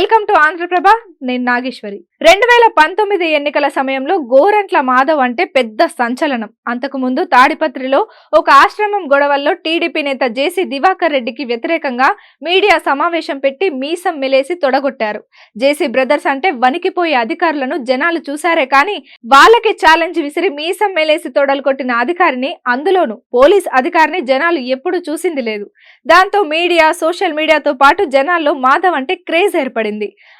Welcome to Andhraprabha. నేను నాగేశ్వరి. 2019 ఎన్నికల సమయంలో గోరంట్ల మాధవ్ అంటే పెద్ద సంచలనం. అంతకు ముందు తాడిపత్రిలో ఒక ఆశ్రమం గొడవల్లో టీడీపీ నేత జేసీ దివాకర్ రెడ్డికి వ్యతిరేకంగా మీడియా సమావేశం పెట్టి మీసం మెలేసి తొడగొట్టారు. జేసీ బ్రదర్స్ అంటే వణికిపోయే అధికారులను జనాలు చూశారే కానీ వాళ్ళకి ఛాలెంజ్ విసిరి మీసం మెలేసి తొడలు కొట్టిన అధికారిని, అందులోనూ పోలీస్ అధికారిని జనాలు ఎప్పుడు చూసింది లేదు. దాంతో మీడియా, సోషల్ మీడియాతో పాటు జనాల్లో మాధవ్ అంటే క్రేజ్ ఏర్పడింది.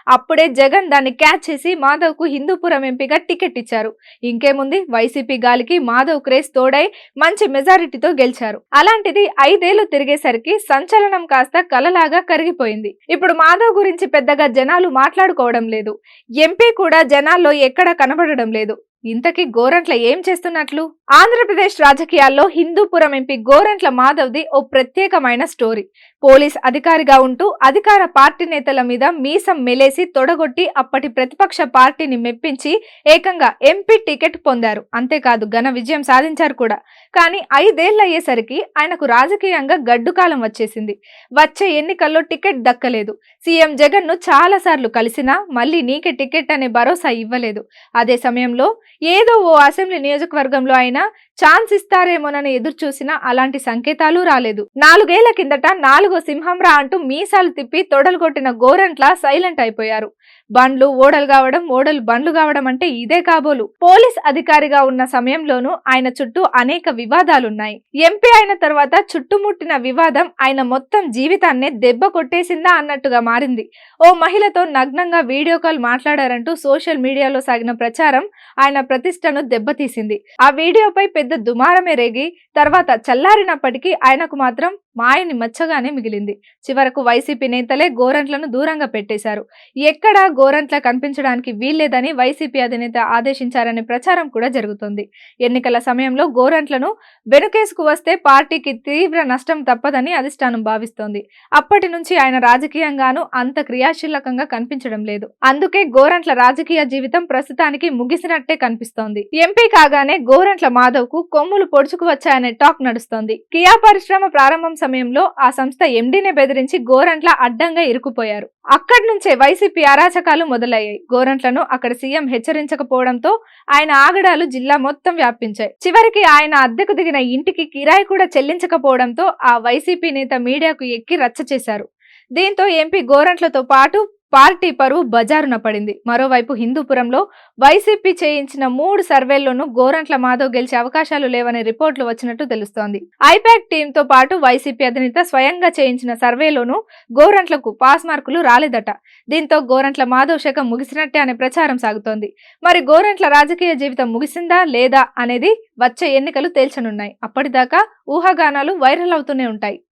అప్పుడే జగన్ దాన్ని క్యాచ్ చేసి మాధవ్ కు హిందూపురం ఎంపీగా టికెట్ ఇచ్చారు. ఇంకేముంది, వైసీపీ గాలికి మాధవ్ క్రేజ్ తోడై మంచి మెజారిటీతో గెలిచారు. అలాంటిది 5 ఏళ్లు తిరిగేసరికి సంచలనం కాస్త కలలాగా కరిగిపోయింది. ఇప్పుడు మాధవ్ గురించి పెద్దగా జనాలు మాట్లాడుకోవడం లేదు. ఎంపీ కూడా జనాల్లో ఎక్కడా కనబడడం లేదు. ఇంతకీ గోరంట్ల ఏం చేస్తున్నట్లు? ఆంధ్రప్రదేశ్ రాజకీయాల్లో హిందూపురం ఎంపీ గోరంట్ల మాధవ్ది ఓ ప్రత్యేకమైన స్టోరీ. పోలీస్ అధికారిగా ఉంటూ అధికార పార్టీ నేతల మీద మీసం మెలేసి తొడగొట్టి అప్పటి ప్రతిపక్ష పార్టీని మెప్పించి ఏకంగా ఎంపీ టికెట్ పొందారు. అంతేకాదు ఘన విజయం సాధించారు కూడా. కానీ 5 ఏళ్లు అయ్యేసరికి ఆయనకు రాజకీయంగా గడ్డుకాలం వచ్చేసింది. వచ్చే ఎన్నికల్లో టికెట్ దక్కలేదు. సీఎం జగన్ ను చాలా సార్లు కలిసినా మళ్ళీ నీకే టికెట్ అనే భరోసా ఇవ్వలేదు. అదే సమయంలో ఏదో ఓ అసెంబ్లీ నియోజకవర్గంలో అయినా ఛాన్స్ ఇస్తారేమోనని ఎదురు చూసినా అలాంటి సంకేతాలు రాలేదు. 4 ఏళ్ల కిందట 4గో సింహంరా అంటూ మీసాలు తిప్పి తొడలు కొట్టిన గోరంట్ల సైలెంట్ అయిపోయారు. బండ్లు ఓడలు కావడం, ఓడలు బండ్లు కావడం అంటే ఇదే కాబోలు. పోలీస్ అధికారిగా ఉన్న సమయంలోనూ ఆయన చుట్టూ అనేక వివాదాలున్నాయి. ఎంపీ అయిన తర్వాత చుట్టుముట్టిన వివాదం ఆయన మొత్తం జీవితాన్నే దెబ్బ కొట్టేసిందా అన్నట్టుగా మారింది. ఓ మహిళతో నగ్నంగా వీడియో కాల్ మాట్లాడారంటూ సోషల్ మీడియాలో సాగిన ప్రచారం ఆయన ప్రతిష్టను దెబ్బతీసింది. ఆ వీడియోపై పెద్ద దుమారమే రేగి తర్వాత చల్లారినప్పటికీ ఆయనకు మాత్రం మాయని మచ్చగానే మిగిలింది. చివరకు వైసీపీ నేతలే గోరంట్లను దూరంగా పెట్టేశారు. ఎక్కడా గోరంట్ల కనిపించడానికి వీల్లేదని వైసీపీ అధినేత ఆదేశించారనే ప్రచారం కూడా జరుగుతుంది. ఎన్నికల సమయంలో గోరంట్లను వెనుకేసుకు వస్తే పార్టీకి తీవ్ర నష్టం తప్పదని అధిష్టానం భావిస్తోంది. అప్పటి నుంచి ఆయన రాజకీయంగానూ అంత క్రియాశీలకంగా కనిపించడం లేదు. అందుకే గోరంట్ల రాజకీయ జీవితం ప్రస్తుతానికి ముగిసినట్టే కనిపిస్తోంది. ఎంపీ కాగానే గోరంట్ల మాధవ్ కు కొమ్ములు పొడుచుకు వచ్చాయనే టాక్ నడుస్తోంది. కియా పరిశ్రమ ప్రారంభం సమయంలో ఆ సంస్థ ఎండీనే బెదిరించి గోరంట్ల అడ్డంగా ఇరుకుపోయారు. అక్కడి నుంచే వైసీపీ అరాచకాలు మొదలయ్యాయి. గోరంట్లను అక్కడ సీఎం హెచ్చరించకపోవడంతో ఆయన ఆగడాలు జిల్లా మొత్తం వ్యాపించాయి. చివరికి ఆయన అద్దెకు దిగిన ఇంటికి కిరాయి కూడా చెల్లించకపోవడంతో ఆ వైసీపీ నేత మీడియాకు ఎక్కి రచ్చ చేశారు. దీంతో ఎంపీ గోరంట్లతో పాటు పార్టీ పరువు బజారున పడింది. మరోవైపు హిందూపురంలో వైసీపీ చేయించిన 3 సర్వేల్లోనూ గోరంట్ల మాధవ్ గెలిచే అవకాశాలు లేవనే రిపోర్టులు వచ్చినట్టు తెలుస్తోంది. ఐపాక్ టీంతో పాటు వైసీపీ అధినేత స్వయంగా చేయించిన సర్వేలోనూ గోరంట్లకు పాస్ మార్కులు రాలేదట. దీంతో గోరంట్ల మాధవ్ శకం ముగిసినట్టే అనే ప్రచారం సాగుతోంది. మరి గోరంట్ల రాజకీయ జీవితం ముగిసిందా లేదా అనేది వచ్చే ఎన్నికలు తేల్చనున్నాయి. అప్పటిదాకా ఊహాగానాలు వైరల్ అవుతూనే ఉంటాయి.